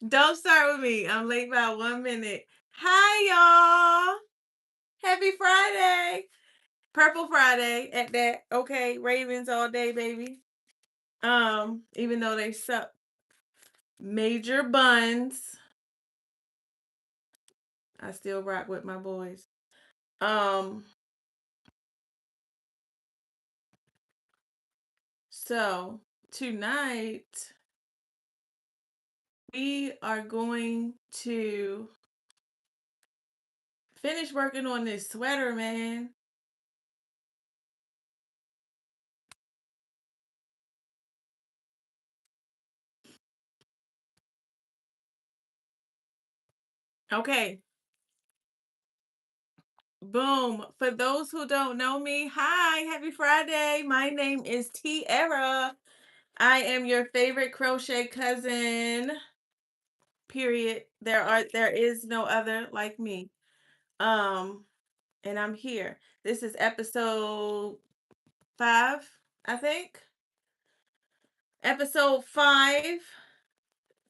Don't start with me. I'm late by 1 minute. Hi, y'all. Happy Friday. Purple Friday at that. Okay, Ravens all day, baby. Even though they suck major buns, I still rock with my boys. Um, so tonight we are going to finish working on this sweater, man. Okay, boom. For those who don't know me, hi, happy Friday. My name is Tierra. I am your favorite crochet cousin. Period. There is no other like me. Um, and I'm here. This is episode 5, I think. Episode 5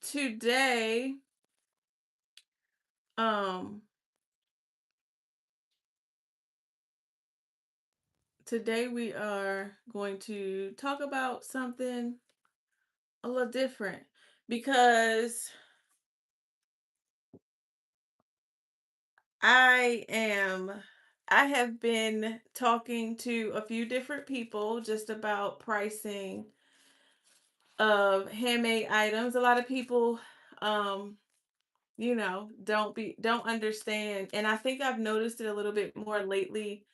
today. Um, today we are going to talk about something a little different because I am I have been talking to a few different people just about pricing of handmade items. A lot of people um don't understand, and I think I've noticed it a little bit more lately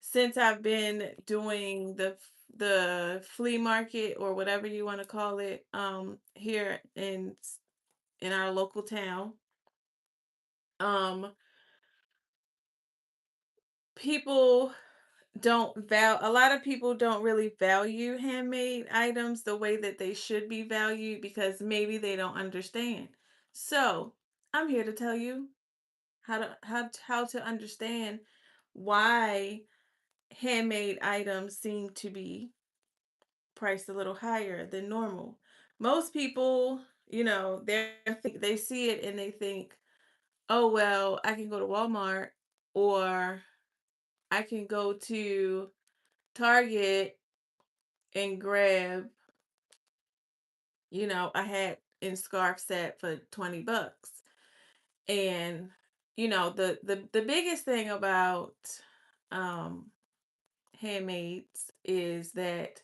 since I've been doing the flea market or whatever you want to call it here in our local town. Um people don't a lot of people don't really value handmade items the way that they should be valued because maybe they don't understand. So, I'm here to tell you how to understand why handmade items seem to be priced a little higher than normal. Most people, they see it and they think, "Oh, well, I can go to Walmart or I can go to Target and grab, a hat and scarf set for $20." And the biggest thing about um handmaids is that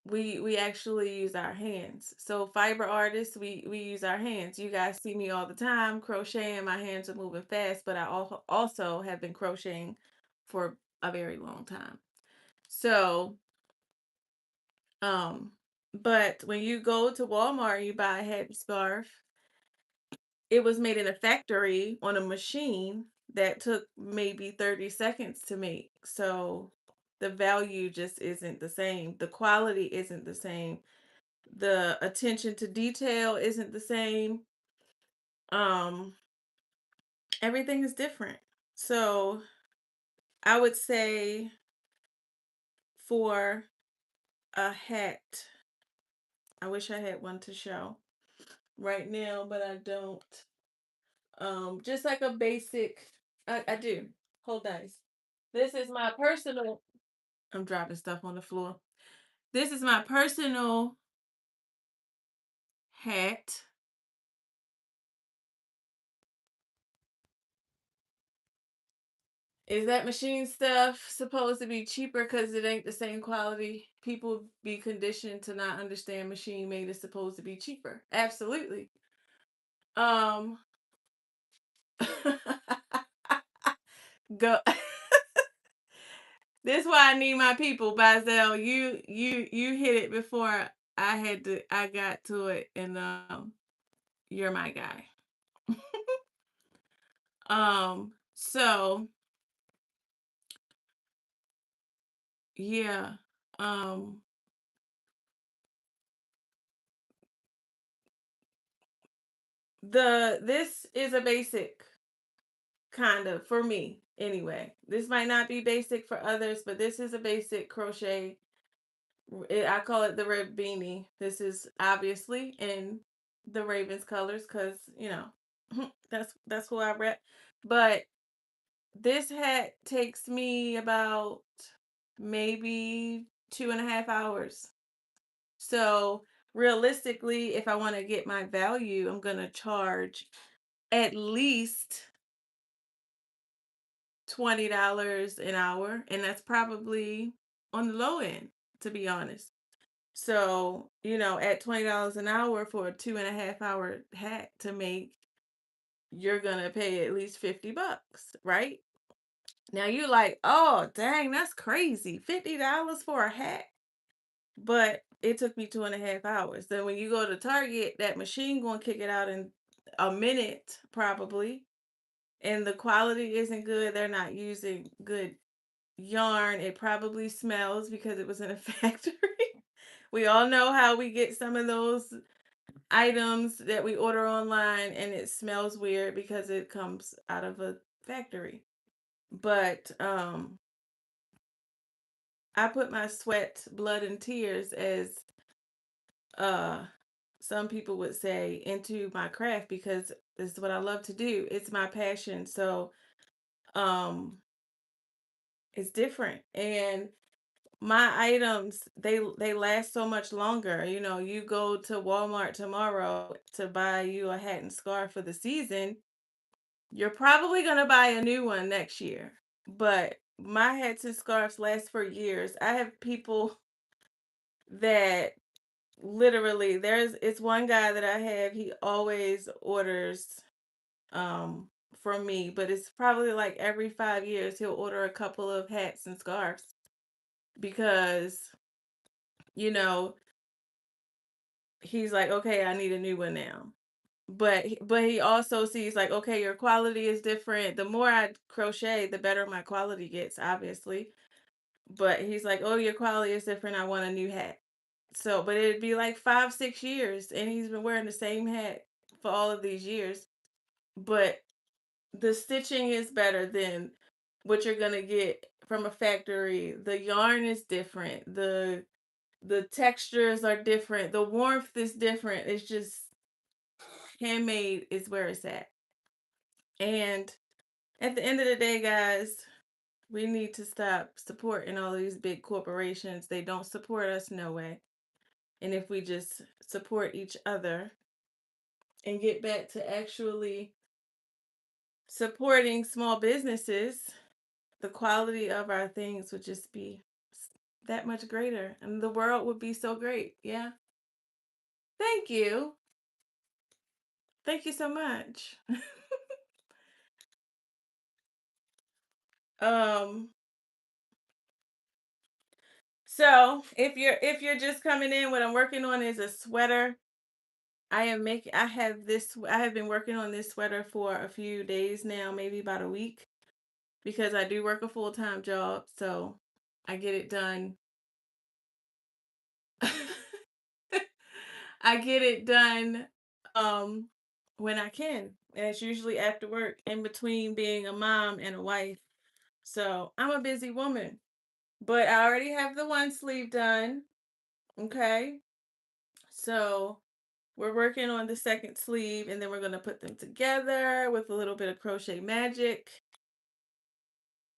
we actually use our hands. So fiber artists, we use our hands. You guys see me all the time crocheting. My hands are moving fast, but I also have been crocheting for a very long time. So, um, but when you go to Walmart and you buy a hat and scarf, it was made in a factory on a machine that took maybe 30 seconds to make. So the value just isn't the same. The quality isn't the same. The attention to detail isn't the same. Um, Everything is different. So I would say for a hat, I wish I had one to show right now, but I don't. Just like a basic, I do. Hold dice. This is my personal. I'm dropping stuff on the floor. This is my personal hat. Is that machine stuff supposed to be cheaper because it ain't the same quality? People be conditioned to not understand machine made is supposed to be cheaper. Absolutely. Um Go. This why I need my people, Bazel. You hit it before I got to it, and you're my guy. So yeah. Um this is a basic kind of for me anyway. This might not be basic for others, but this is a basic crochet. I call it the red beanie. This is obviously in the Ravens colors because that's who I rep. But this hat takes me about maybe 2.5 hours. So realistically, if I want to get my value, I'm gonna charge at least $20 an hour, and that's probably on the low end, to be honest. So, at $20 an hour for a 2.5 hour hat to make, you're gonna pay at least $50, right? Now you're like, oh dang, that's crazy. $50 for a hat. But it took me 2.5 hours. Then when you go to Target, that machine gonna kick it out in a minute, probably. And the quality isn't good. They're not using good yarn. It probably smells because it was in a factory. We all know how we get some of those items that we order online and it smells weird because it comes out of a factory. But I put my sweat, blood and tears, as uh some people would say, into my craft because this is what I love to do. It's my passion. So um it's different. And my items, they last so much longer. You go to Walmart tomorrow to buy you a hat and scarf for the season, you're probably going to buy a new one next year. But my hats and scarves last for years. I have people that literally, it's one guy that I have, he always orders um from me, but it's probably like every 5 years he'll order a couple of hats and scarves because you know he's like, okay, I need a new one now. But he also sees like, okay, your quality is different. The more I crochet, the better my quality gets, obviously. But he's like, oh, your quality is different. I want a new hat. So, but it'd be like 5, 6 years, and he's been wearing the same hat for all of these years. But the stitching is better than what you're gonna get from a factory. The yarn is different. The textures are different. The warmth is different. It's just handmade is where it's at. And at the end of the day, guys, we need to stop supporting all these big corporations. They don't support us no way. And if we just support each other and get back to actually supporting small businesses, the quality of our things would just be that much greater and the world would be so great. Yeah. Thank you. Thank you so much. um so if you're just coming in, what I'm working on is a sweater. I have been working on this sweater for a few days now, maybe about a week, because I do work a full-time job, so I get it done. I get it done um when I can. And it's usually after work, in between being a mom and a wife. So I'm a busy woman. But I already have the one sleeve done. Okay. So we're working on the second sleeve, and then we're going to put them together with a little bit of crochet magic.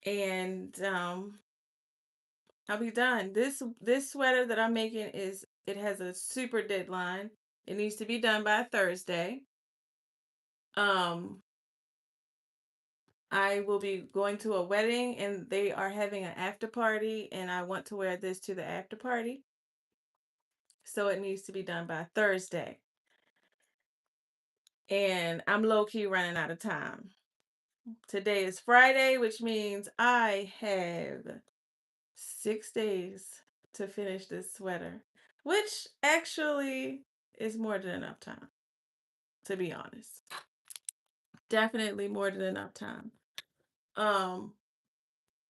And I'll be done. This sweater that I'm making, it has a super deadline. It needs to be done by Thursday. Um I will be going to a wedding and they are having an after party, and I want to wear this to the after party. So it needs to be done by Thursday. And I'm low key running out of time. Today is Friday, which means I have 6 days to finish this sweater, which actually is more than enough time, to be honest. Definitely more than enough time. Um,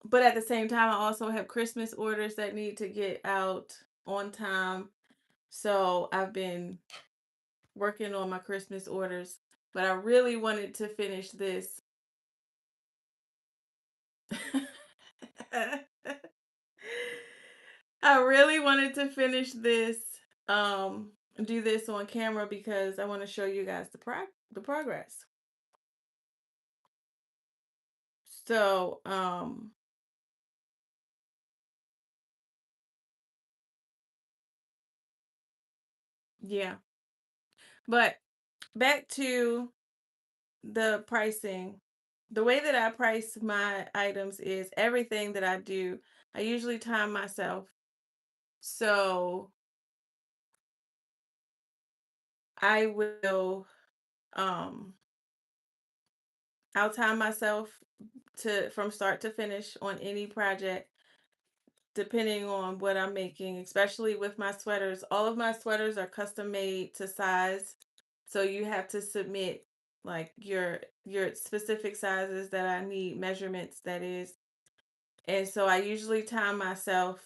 but at the same time, I also have Christmas orders that need to get out on time. So I've been working on my Christmas orders, but I really wanted to finish this. I really wanted to finish this do this on camera because I want to show you guys the progress. So, yeah. But back to the pricing. The way that I price my items is everything that I do, I usually time myself. So I will um I'll time myself to from start to finish on any project depending on what I'm making, especially with my sweaters. All of my sweaters are custom made to size. So you have to submit like your specific sizes that I need, measurements that is. And so I usually time myself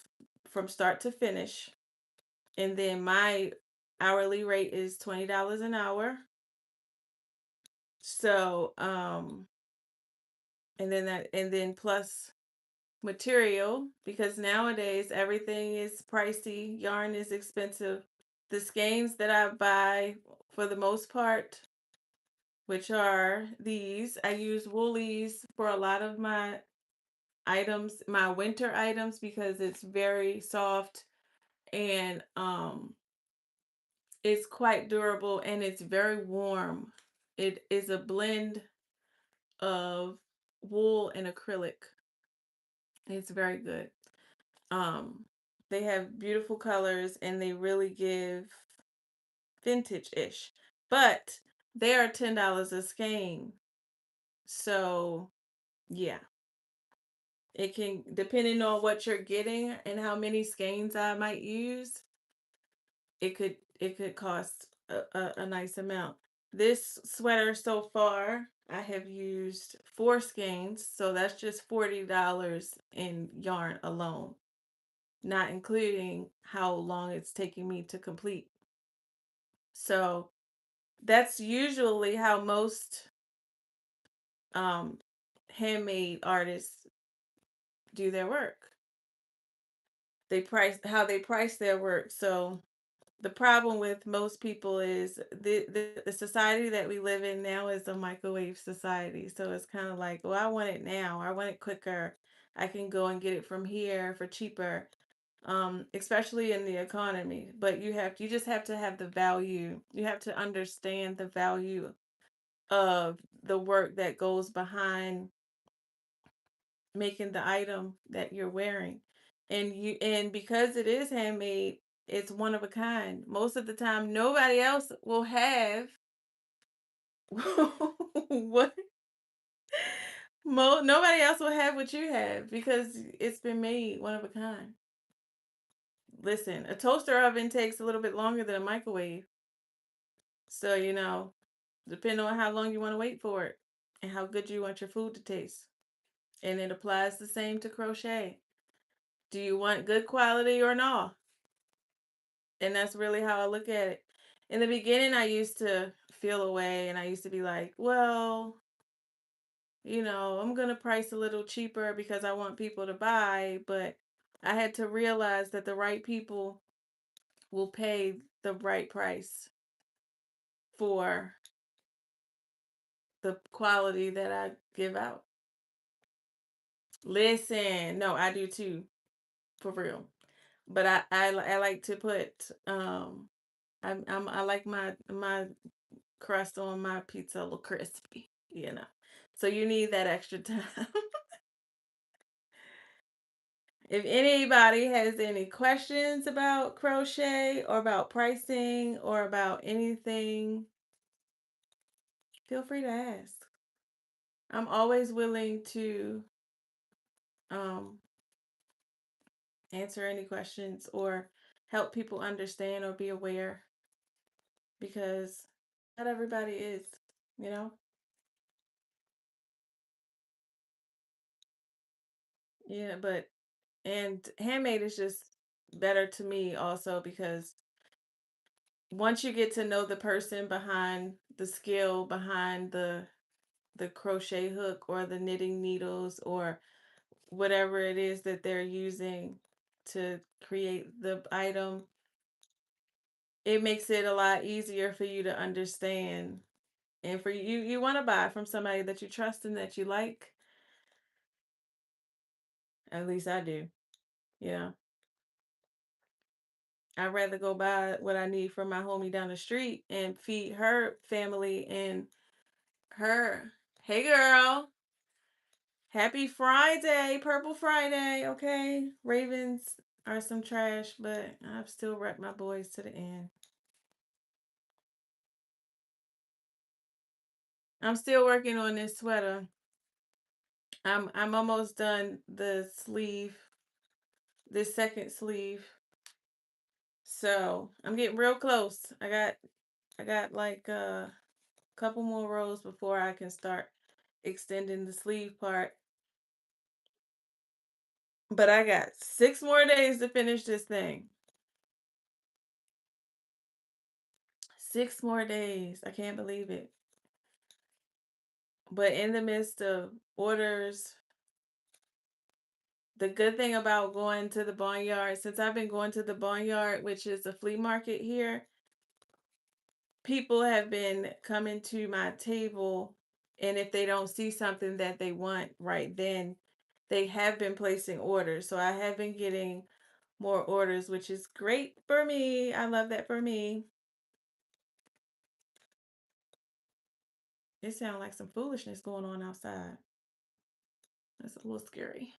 from start to finish. And then my hourly rate is $20 an hour. So, and then plus material because nowadays everything is pricey, yarn is expensive. The skeins that I buy for the most part, which are these, I use woolies for a lot of my items, my winter items because it's very soft and it's quite durable and it's very warm. It is a blend of wool and acrylic. It's very good. Um, they have beautiful colors and they really give vintage-ish. But they are $10 a skein. So, yeah. It can, depending on what you're getting and how many skeins I might use, it could cost a nice amount. This sweater so far, I have used 4 skeins, so that's just $40 in yarn alone, not including how long it's taking me to complete. So that's usually how most um, handmade artists do their work. They price their work. So the problem with most people is the society that we live in now is a microwave society. So it's kind of like, well, I want it now. I want it quicker. I can go and get it from here for cheaper. Especially in the economy. But you just have to have the value. You have to understand the value of the work that goes behind making the item that you're wearing. And because it is handmade, it's one of a kind. Most of the time nobody else will have what nobody else will have what you have because it's been made one of a kind. Listen, a toaster oven takes a little bit longer than a microwave. So, depending on how long you want to wait for it and how good you want your food to taste. And it applies the same to crochet. Do you want good quality or not? And that's really how I look at it. In the beginning, I used to feel away and I used to be like, well, I'm going to price a little cheaper because I want people to buy. But I had to realize that the right people will pay the right price for the quality that I give out. Listen, no, I do too, for real. But I like to put I like my crust on my pizza a little crispy. So you need that extra time. If anybody has any questions about crochet or about pricing or about anything, feel free to ask. I'm always willing to um answer any questions or help people understand or be aware because not everybody is, you know? Yeah, and handmade is just better to me also because once you get to know the person behind the skill behind the crochet hook or the knitting needles or whatever it is that they're using to create the item, it makes it a lot easier for you to understand. And for you want to buy from somebody that you trust and that you like. At least I do. Yeah. I'd rather go buy what I need from my homie down the street and feed her family and her. Hey girl, happy Friday, Purple Friday, okay? Ravens are some trash, but I've still rep my boys to the end. I'm still working on this sweater. I'm almost done the sleeve, this second sleeve. So I'm getting real close. I got like a couple more rows before I can start extending the sleeve part. But I got 6 more days to finish this thing. 6 more days. I can't believe it. But in the midst of orders, the good thing about going to the barnyard, since I've been going to the barnyard, which is a flea market here, people have been coming to my table, and if they don't see something that they want right then, they have been placing orders. So I have been getting more orders, which is great for me. I love that for me. It sounds like some foolishness going on outside. That's a little scary.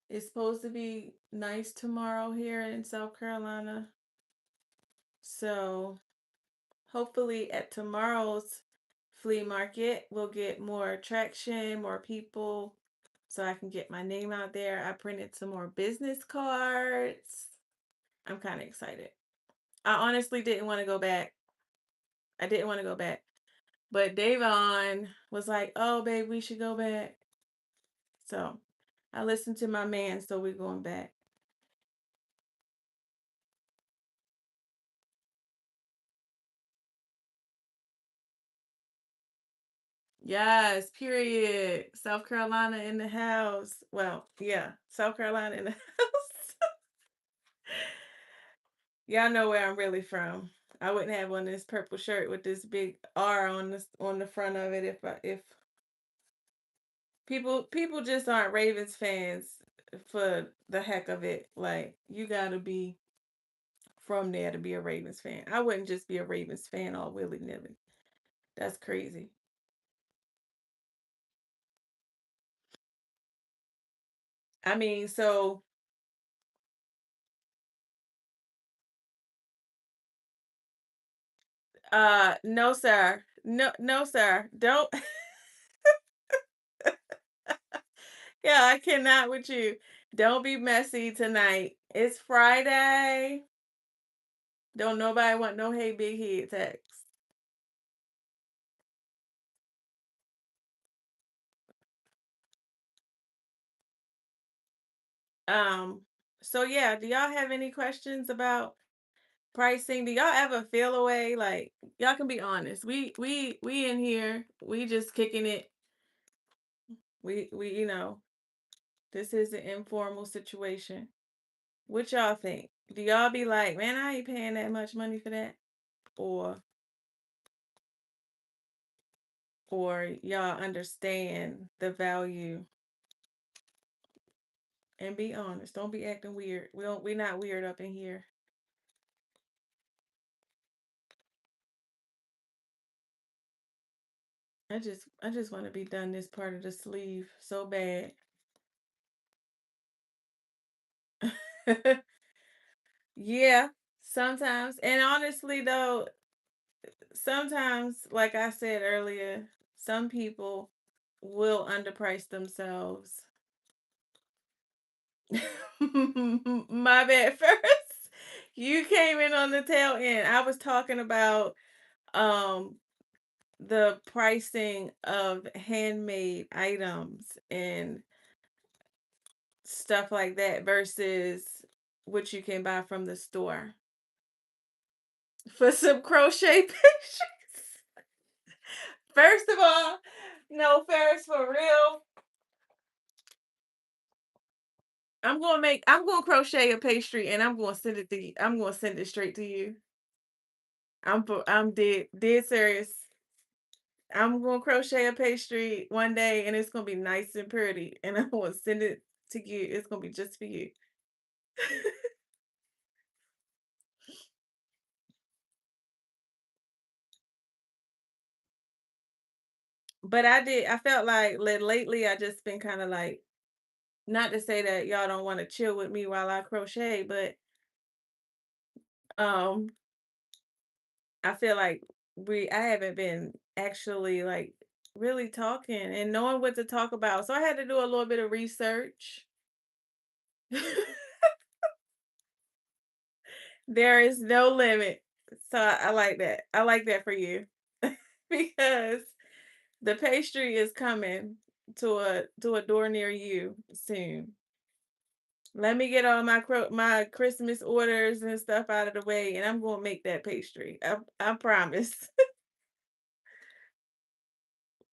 It's supposed to be nice tomorrow here in South Carolina. So hopefully at tomorrow's flea market, we'll get more traction, more people, so I can get my name out there. I printed some more business cards. I'm kind of excited. I honestly didn't want to go back. I didn't want to go back. But Davon was like, oh, babe, we should go back. So I listened to my man, so we're going back. Yes, period. South Carolina in the house. Well, yeah, South Carolina in the house. Y'all know where I'm really from. I wouldn't have on this purple shirt with this big R on the front of it if people just aren't Ravens fans for the heck of it. Like you gotta be from there to be a Ravens fan. I wouldn't just be a Ravens fan all willy nilly. That's crazy. I mean, so no sir. No sir. Don't Yeah, I cannot with you. Don't be messy tonight. It's Friday. Don't nobody want no hey big head text. Um, so yeah, do y'all have any questions about pricing? Do y'all ever feel away? Like y'all can be honest. We in here, we just kicking it. We this is an informal situation. What y'all think? Do y'all be like, man, I ain't paying that much money for that? Or y'all understand the value and be honest. Don't be acting weird. We not weird up in here. I just want to be done this part of the sleeve so bad. Yeah, sometimes. And honestly though, sometimes like I said earlier, some people will underprice themselves. My bad first. You came in on the tail end. I was talking about um the pricing of handmade items and stuff like that versus what you can buy from the store. For some crochet pictures. First of all, no, Ferris, for real. I'm gonna crochet a pastry and I'm gonna send it to you. I'm gonna send it straight to you. I'm dead serious. I'm gonna crochet a pastry one day and it's gonna be nice and pretty. And I'm gonna send it to you. It's gonna be just for you. But I felt like lately I just been kind of like, not to say that y'all don't want to chill with me while I crochet, but um I feel like I haven't been actually like really talking and knowing what to talk about. So I had to do a little bit of research. There is no limit. So I like that. I like that for you. Because the pastry is coming to a door near you soon. Let me get all my Christmas orders and stuff out of the way, and I'm gonna make that pastry. I promise.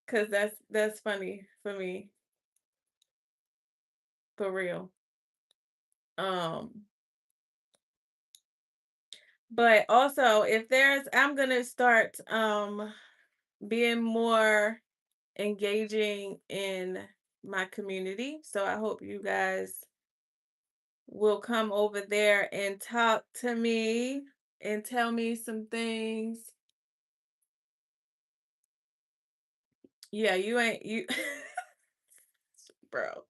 Cause that's funny for me, for real. Um, but also if there's I'm gonna start being more engaging in my community. So I hope you guys will come over there and talk to me and tell me some things. Yeah, bro.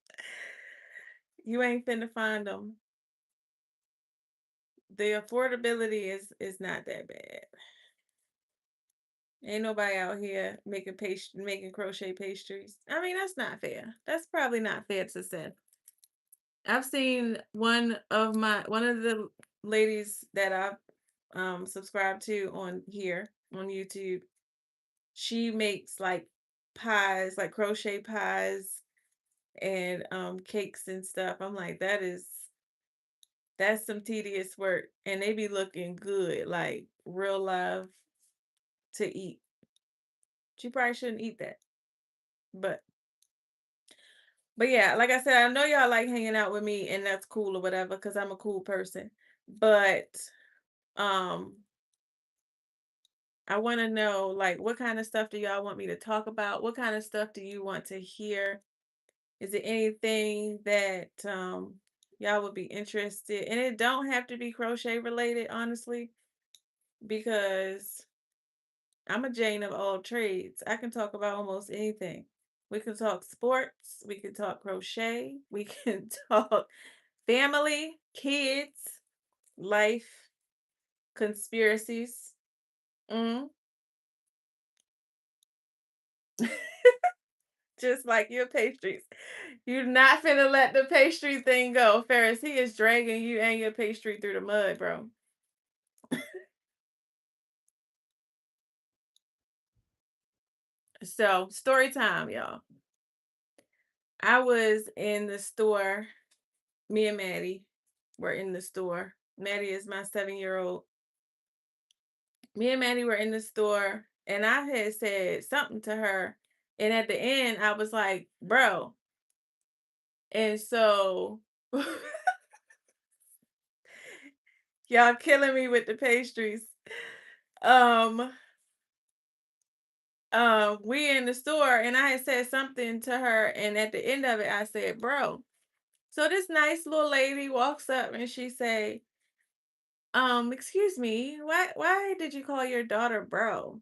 You ain't finna find them. The affordability is not that bad. Ain't nobody out here making crochet pastries. I mean, that's not fair. That's probably not fair to say. I've seen one of the ladies that I've subscribed to on here on YouTube. She makes like pies, like crochet pies and cakes and stuff. I'm like, that's some tedious work. And they be looking good, like real live to eat. She probably shouldn't eat that. But yeah, like I said, I know y'all like hanging out with me and that's cool or whatever, because I'm a cool person. But um I want to know like what kind of stuff do y'all want me to talk about? What kind of stuff do you want to hear? Is it anything that y'all would be interested? And it don't have to be crochet related, honestly, because I'm a Jane of all trades. I can talk about almost anything. We can talk sports, we can talk crochet, we can talk family, kids, life, conspiracies. Mm. Just like your pastries. You're not finna let the pastry thing go, Ferris. He is dragging you and your pastry through the mud, bro. So, story time, y'all. I was in the store. Me and Maddie were in the store. Maddie is my 7-year old. Me and Maddie were in the store, and I had said something to her. And at the end, I was like, bro. And so, y'all killing me with the pastries. Um, we in the store and I had said something to her, and at the end of it, I said, bro. So this nice little lady walks up and she say, excuse me, why did you call your daughter bro?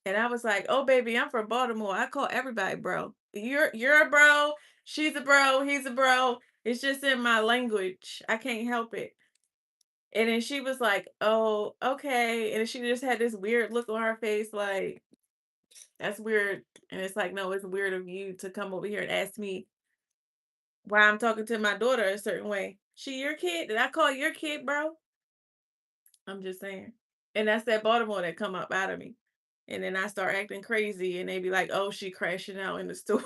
And I was like, oh baby, I'm from Baltimore. I call everybody bro. You're a bro, she's a bro, he's a bro. It's just in my language. I can't help it. And then she was like, oh, okay. And she just had this weird look on her face, like, that's weird. And it's like, no, it's weird of you to come over here and ask me why I'm talking to my daughter a certain way. She your kid? Did I call your kid, bro? I'm just saying. And that's that Baltimore that come up out of me. And then I start acting crazy and they be like, oh, she crashing out in the store.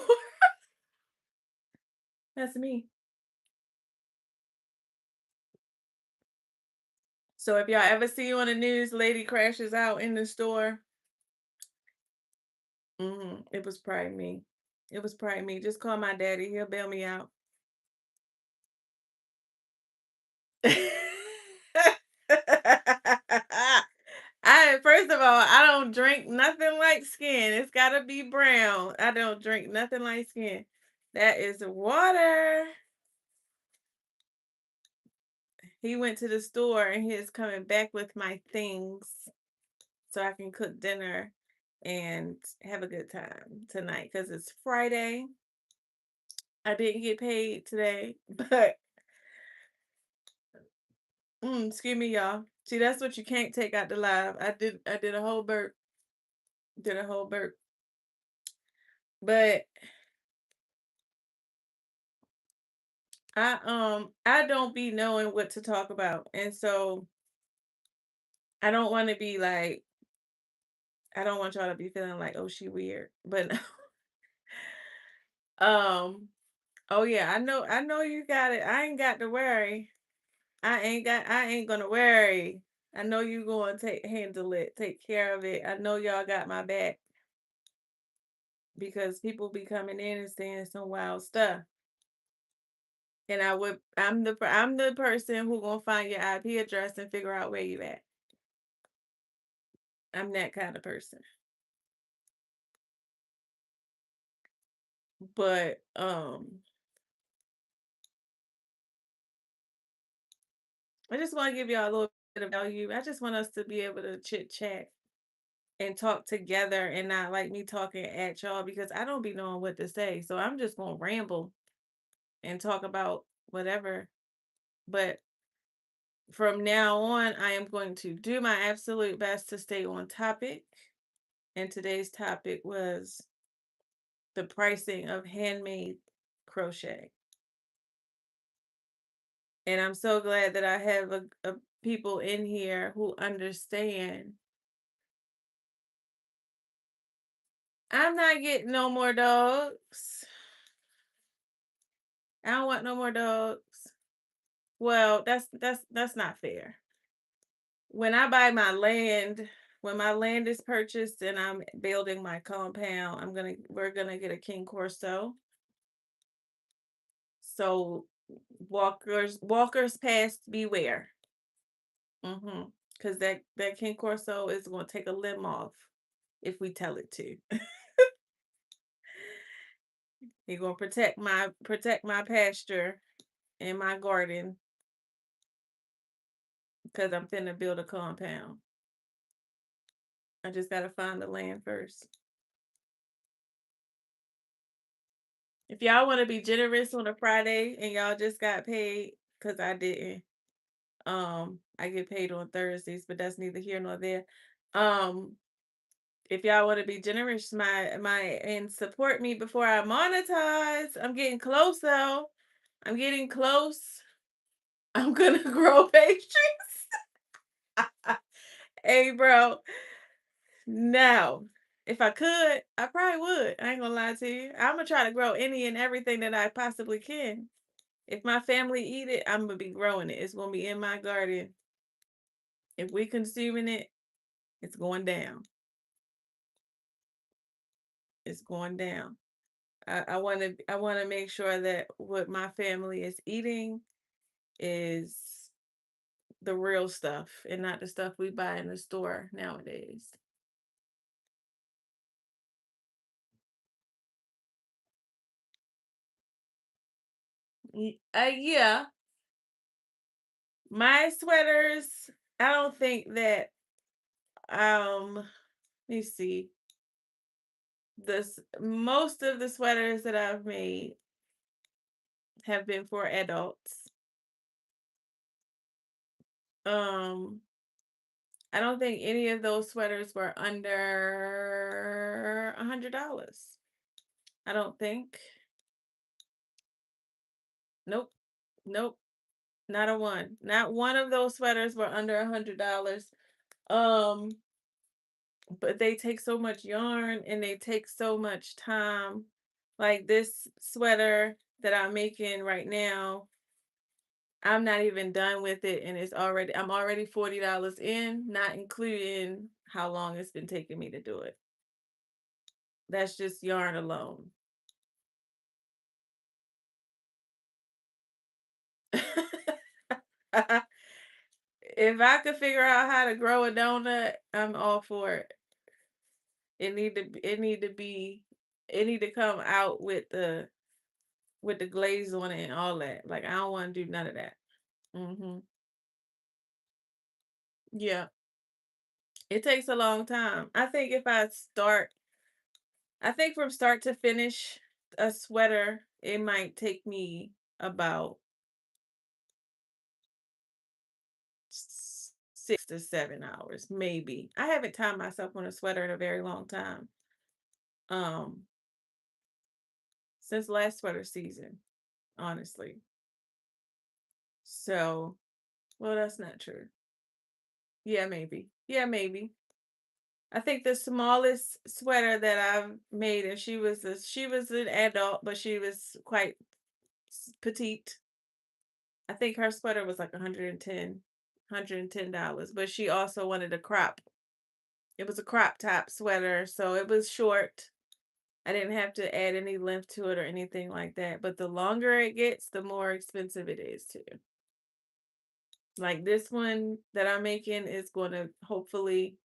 That's me. So if y'all ever see you on the news, lady crashes out in the store, it was probably me. It was probably me. Just call my daddy. He'll bail me out. I first of all, I don't drink nothing like skin. It's gotta be brown. I don't drink nothing like skin. That is water. He went to the store and he is coming back with my things so I can cook dinner and have a good time tonight because it's Friday. I didn't get paid today, but excuse me, y'all. See, that's what you can't take out the live. I did a whole burp. Did a whole burp. But I don't be knowing what to talk about. And so I don't want to be like I don't want y'all to be feeling like, oh, she weird. But um oh yeah, I know you got it. I ain't got to worry. I ain't gonna worry. I know you gonna handle it, take care of it. I know y'all got my back because people be coming in and saying some wild stuff. And I'm the person who gonna find your IP address and figure out where you at. I'm that kind of person. But I just want to give y'all a little bit of value. I just want us to be able to chit chat and talk together and not like me talking at y'all because I don't be knowing what to say. So I'm just gonna ramble and talk about whatever. But from now on, I am going to do my absolute best to stay on topic. And today's topic was the pricing of handmade crochet. And I'm so glad that I have a people in here who understand. I'm not getting no more dogs. I don't want no more dogs. Well, that's not fair. When I buy my land, when my land is purchased and I'm building my compound, we're gonna get a king corso. So walkers past beware. Because that king corso is gonna take a limb off if we tell it to. He's gonna protect my pasture and my garden because I'm finna build a compound. I just gotta find the land first. If y'all want to be generous on a Friday and y'all just got paid, because I didn't. I get paid on Thursdays, but that's neither here nor there. Um, if y'all want to be generous, my and support me before I monetize. I'm getting close though. I'm getting close. I'm gonna grow pastries. Hey, bro. Now, if I could, I probably would. I ain't gonna lie to you. I'm gonna try to grow any and everything that I possibly can. If my family eat it, I'm gonna be growing it. It's gonna be in my garden. If we consuming it, it's going down. It's going down. I wanna make sure that what my family is eating is the real stuff and not the stuff we buy in the store nowadays. Yeah, my sweaters. I don't think that. Let me see. This Most of the sweaters that I've made have been for adults. Um, I don't think any of those sweaters were under $100. I don't think. Nope. Nope. Not a one. Not one of those sweaters were under $100. Um, but they take so much yarn and they take so much time. Like this sweater that I'm making right now, I'm not even done with it and I'm already $40 in, not including how long it's been taking me to do it. That's just yarn alone. If I could figure out how to grow a donut, I'm all for it. It need to come out with the glaze on it and all that. Like I don't want to do none of that. Mhm. Yeah. It takes a long time. I think from start to finish a sweater, it might take me about 6 to 7 hours, maybe. I haven't timed myself on a sweater in a very long time. Um, since last sweater season, honestly. So, well, that's not true. Yeah, maybe. Yeah, maybe. I think the smallest sweater that I've made, and she was an adult, but she was quite petite. I think her sweater was like 110 dollars, but she also wanted a crop. It was a crop top sweater, so it was short. I didn't have to add any length to it or anything like that. But the longer it gets, the more expensive it is too. Like this one that I'm making is going to hopefully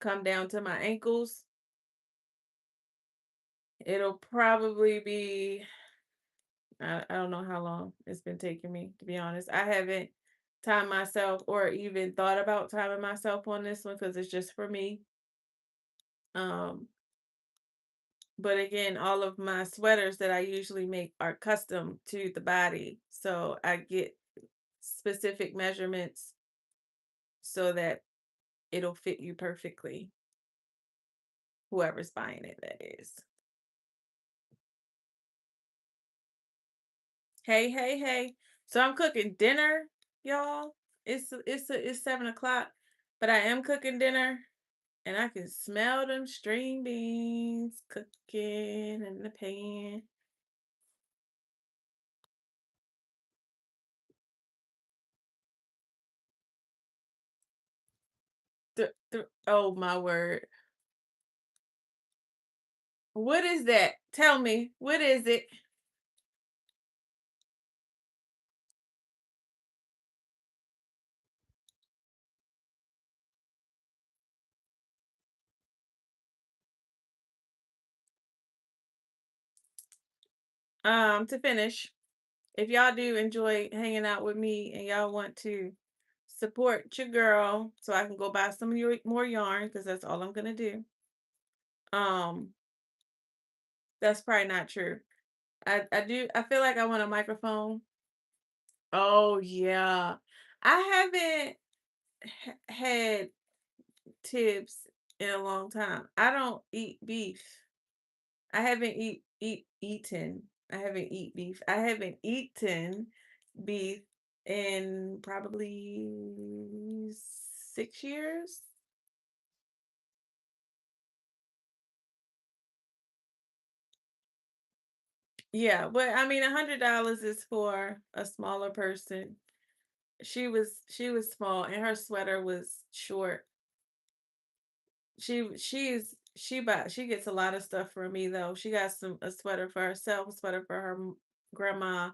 come down to my ankles. It'll probably be, I don't know how long it's been taking me, to be honest. I haven't timed myself or even thought about timing myself on this one because it's just for me. Um, but again, all of my sweaters that I usually make are custom to the body. So I get specific measurements so that it'll fit you perfectly, whoever's buying it, that is. Hey, hey, hey. So I'm cooking dinner, y'all. It's 7 o'clock, but I am cooking dinner and I can smell them string beans cooking in the pan. Oh my word. What is that? Tell me, what is it? To finish, if y'all do enjoy hanging out with me and y'all want to support your girl so I can go buy some of your more yarn because that's all I'm gonna do. Um, that's probably not true. I feel like I want a microphone. Oh yeah. I haven't had tips in a long time. I don't eat beef. I haven't eaten. I haven't eat beef. I haven't eaten beef in probably 6 years. Yeah, but I mean, $100 is for a smaller person. She was small, and her sweater was short. She gets a lot of stuff from me though. She got a sweater for herself, a sweater for her grandma.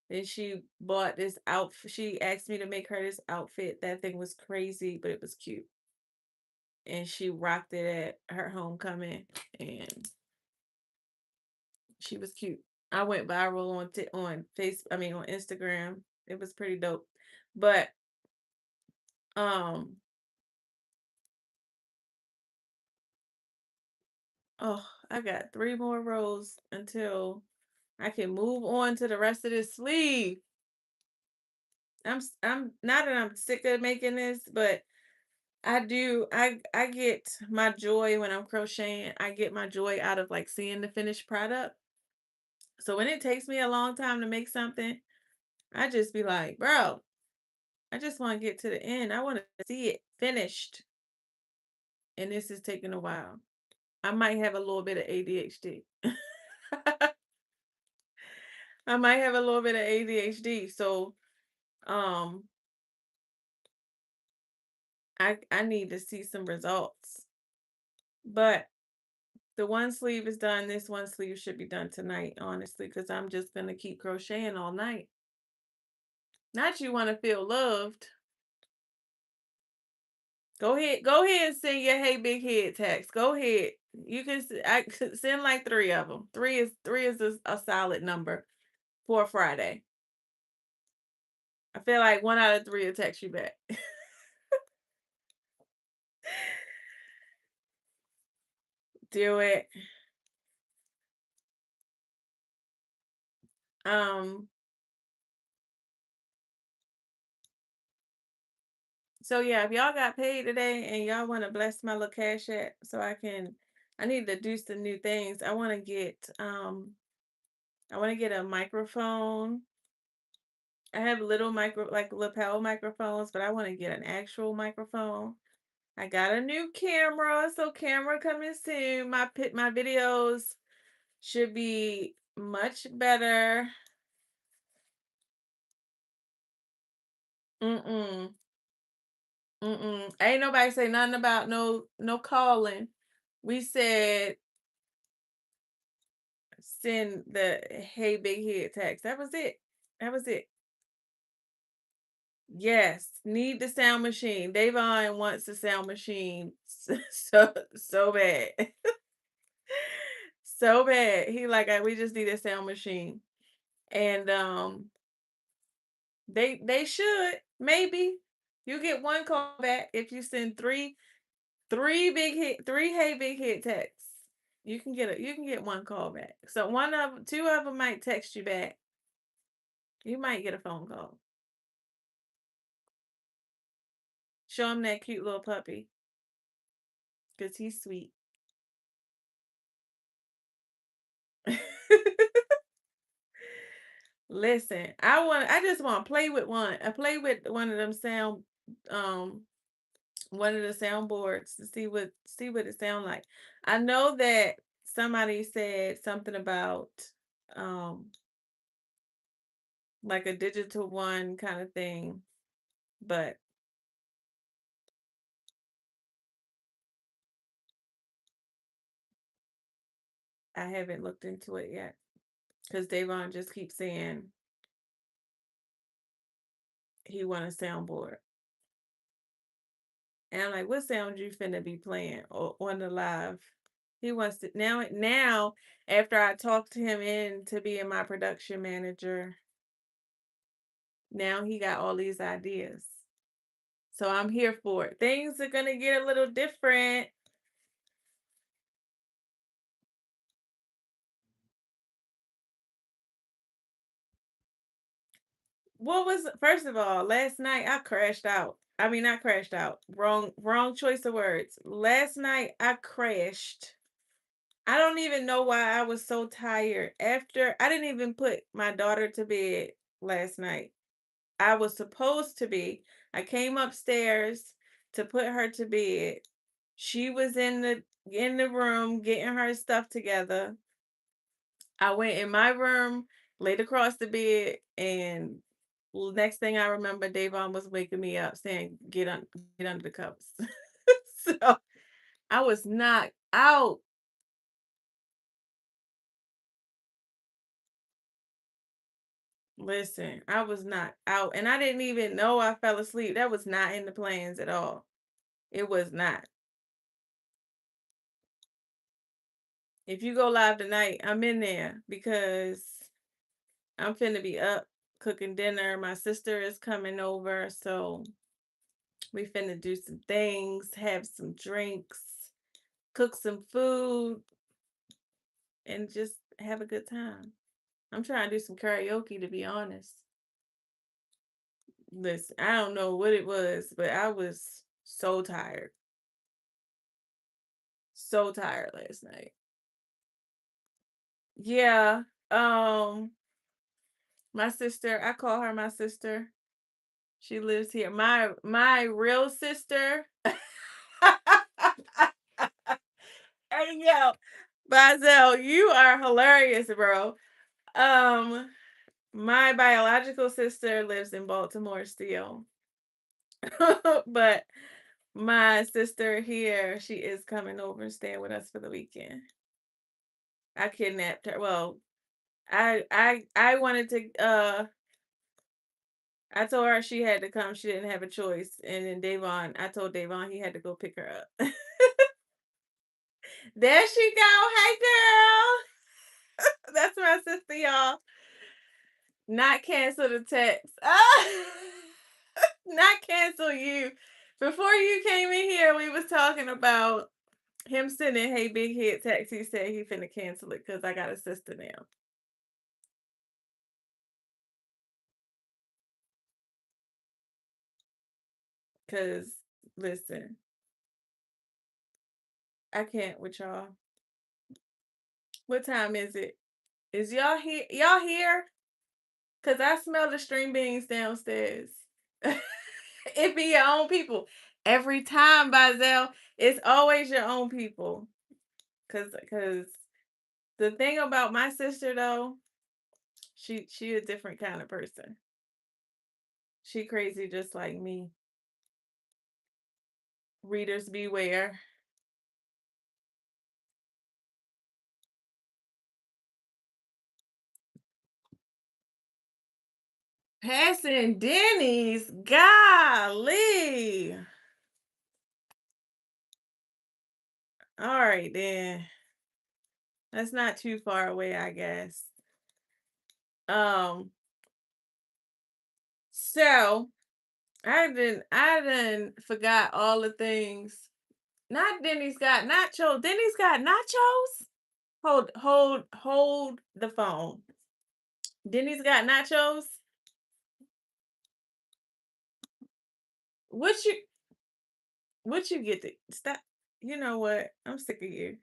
Then she bought this outfit. She asked me to make her this outfit. That thing was crazy, but it was cute. And she rocked it at her homecoming, and she was cute. I went viral on I mean on Instagram. It was pretty dope. But um oh, I got 3 more rows until I can move on to the rest of this sleeve. I'm not that I'm sick of making this, but I get my joy when I'm crocheting. I get my joy out of like seeing the finished product. So when it takes me a long time to make something, I just be like, bro, I just want to get to the end. I want to see it finished. And this is taking a while. I might have a little bit of ADHD. I might have a little bit of ADHD. So um I need to see some results. But the one sleeve is done. This one sleeve should be done tonight, honestly, because I'm just gonna keep crocheting all night. Not you want to feel loved. Go ahead and send your hey big head text. Go ahead. You can I could send like three of them. Three is a solid number for a Friday. I feel like one out of three will text you back. Do it. Um. So yeah, if y'all got paid today and y'all want to bless my little cash app, so I need to do some new things. I want to get a microphone. I have little like lapel microphones, but I want to get an actual microphone. I got a new camera, so camera coming soon. My videos should be much better. Mm-mm. Mm-mm. Ain't nobody say nothing about no calling. We said send the hey big head text. That was it. That was it. Yes, need the sound machine. Davon wants the sound machine so bad. So bad. He like we just need a sound machine. And they should maybe you get one call back if you send three hey big hit texts. You can get one call back. So two of them might text you back. You might get a phone call. Show him that cute little puppy because he's sweet. Listen, I just want to play with one. I play with one of them um one of the soundboards to see what it sound like. I know that somebody said something about um like a digital one kind of thing, but I haven't looked into it yet because Davon just keeps saying he want a soundboard. And I'm like, what sound you finna be playing on the live? He wants to now after I talked to him into being my production manager, now he got all these ideas. So I'm here for it. Things are gonna get a little different. What was first of all, last night I crashed out. I mean not crashed out. Wrong choice of words. Last night I crashed. I don't even know why I was so tired. After I didn't even put my daughter to bed last night. I was supposed to be. I came upstairs to put her to bed. She was in the room getting her stuff together. I went in my room, laid across the bed, and next thing I remember, Davon was waking me up saying, get under the covers." So I was knocked out. Listen, I was knocked out, and I didn't even know I fell asleep. That was not in the plans at all. It was not. If you go live tonight, I'm in there because I'm finna be up cooking dinner. My sister is coming over, so we finna do some things, have some drinks, cook some food, and just have a good time. I'm trying to do some karaoke to be honest. Listen, I don't know what it was, but I was so tired. So tired last night. Yeah. Um, my sister, I call her my sister. She lives here. My real sister. Hey yo, Bazel, you are hilarious, bro. Um, my biological sister lives in Baltimore still. But my sister here, she is coming over and staying with us for the weekend. I kidnapped her. Well, I wanted to I told her she had to come. She didn't have a choice. And then I told Davon he had to go pick her up. There she go. Hey, girl. That's my sister, y'all. Not cancel the text. Not cancel you. Before you came in here, we was talking about him sending "Hey Big Head" text. He said he finna cancel it because I got a sister now. Cause listen, I can't with y'all. What time is it? Is y'all here? Y'all here? Cause I smell the string beans downstairs. It be your own people. Every time, Bazel, it's always your own people. Cause the thing about my sister though, she a different kind of person. She crazy just like me. Readers beware. Passing Denny's. Golly. All right then. That's not too far away, I guess. Um, so I didn't forgot all the things. Not Denny's got nachos. Denny's got nachos? Hold the phone. Denny's got nachos? What you what you get to stop? You know what? I'm sick of you.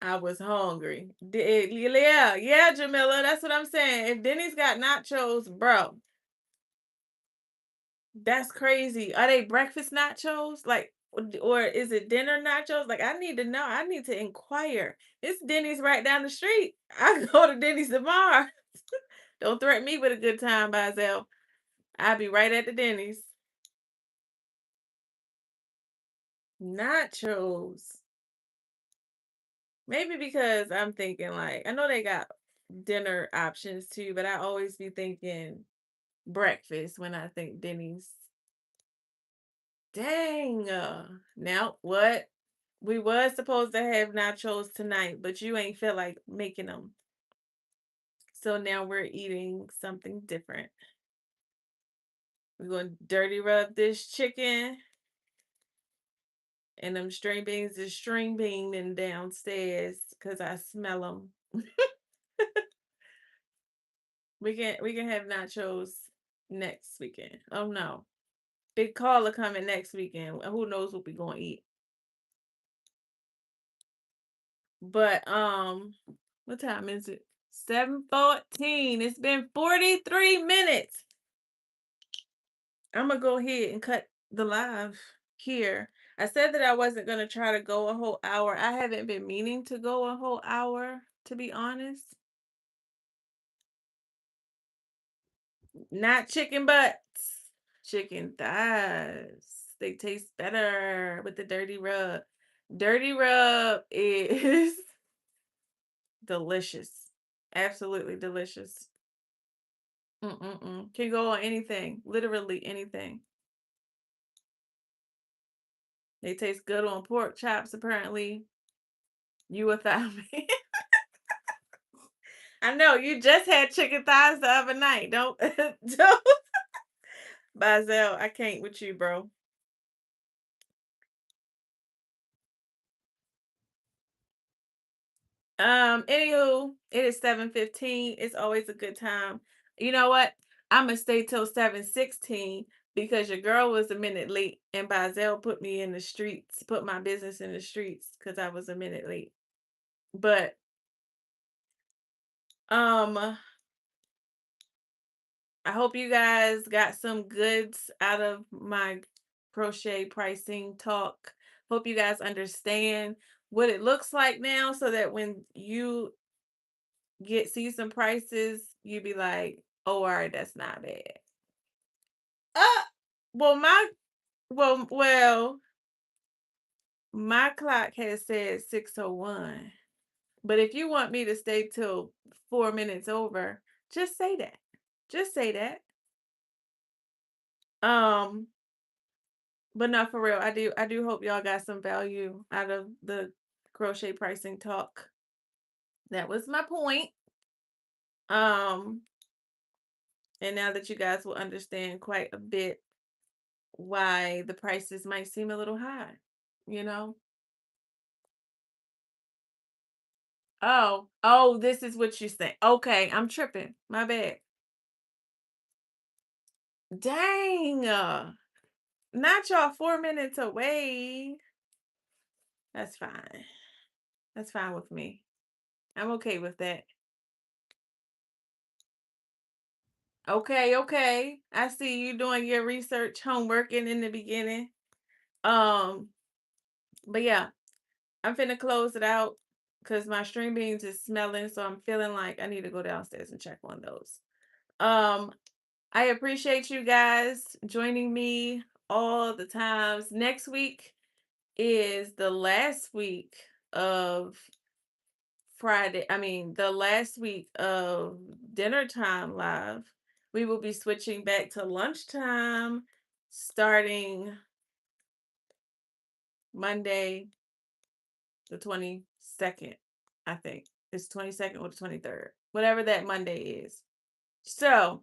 I was hungry. Yeah, Jamila, that's what I'm saying. If Denny's got nachos, bro, that's crazy. Are they breakfast nachos? Like, or is it dinner nachos? Like, I need to know. I need to inquire. It's Denny's right down the street. I go to Denny's tomorrow. Don't threaten me with a good time, Bazel. I'll be right at the Denny's. Nachos. Maybe because I'm thinking like I know they got dinner options too, but I always be thinking breakfast when I think Denny's. Dang. Now what? We was supposed to have nachos tonight, but you ain't feel like making them. So now we're eating something different. We're going to dirty rub this chicken and them string beans is string beaning downstairs because I smell them. We can have nachos next weekend. Oh no. Big caller coming next weekend. Who knows what we gonna eat. But what time is it? 7:14. It's been 43 minutes. I'm gonna go ahead and cut the live here. I said that I wasn't gonna try to go a whole hour. I haven't been meaning to go a whole hour, to be honest. Not chicken butts, chicken thighs. They taste better with the dirty rub. Dirty rub is delicious. Absolutely delicious. Mm-mm-mm. Can go on anything, literally anything. They taste good on pork chops, apparently. You a thigh man. I know you just had chicken thighs the other night. Don't Bazel, I can't with you, bro. Anywho, it is 7:15. It's always a good time. You know what? I'ma stay till 7:16 because your girl was a minute late and Bazel put me in the streets, put my business in the streets because I was a minute late. But um I hope you guys got some goods out of my crochet pricing talk. Hope you guys understand what it looks like now so that when you see some prices, you be like, "Oh, all right, that's not bad." Uh, well, my clock has said 6:01. But if you want me to stay till 4 minutes over, just say that. Just say that. Um, but not for real. I do hope y'all got some value out of the crochet pricing talk. That was my point. Um, and now that you guys will understand quite a bit why the prices might seem a little high, you know? Oh, this is what you say. Okay, I'm tripping. My bad. Dang. Not y'all 4 minutes away. That's fine. That's fine with me. I'm okay with that. Okay, okay. I see you doing your research homework in the beginning. Um, but yeah, I'm finna close it out because my string beans is smelling, so I'm feeling like I need to go downstairs and check on those. Um, I appreciate you guys joining me all the times. Next week is the last week of the last week of dinner time live. We will be switching back to lunchtime starting Monday, the 22nd, I think. It's 22nd or the 23rd, whatever that Monday is. So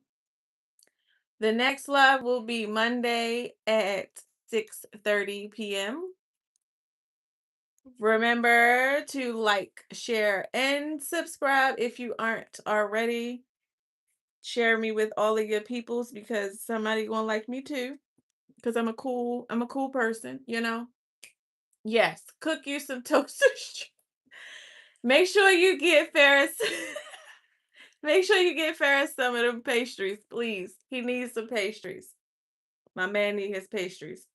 the next live will be Monday at 6:30 p.m. Remember to like, share, and subscribe if you aren't already. Share me with all of your peoples because somebody gonna like me too. Because I'm a cool person, you know. Yes, cook you some toaster Make sure you get Ferris. Make sure you get Ferris some of them pastries, please. He needs some pastries. My man need his pastries.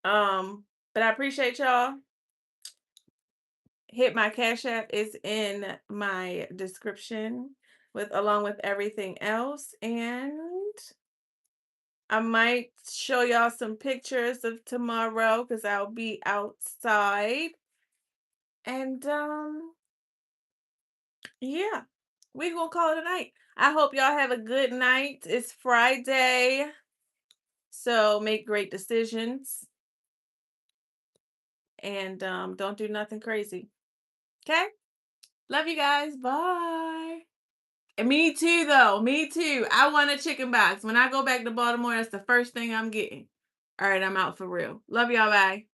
But I appreciate y'all. Hit my Cash App is in my description along with everything else. And I might show y'all some pictures of tomorrow because I'll be outside. And yeah, we gonna call it a night. I hope y'all have a good night. It's Friday, so make great decisions and don't do nothing crazy. Okay? Love you guys. Bye. And me too, though. Me too. I want a chicken box. When I go back to Baltimore, that's the first thing I'm getting. All right, I'm out for real. Love y'all. Bye.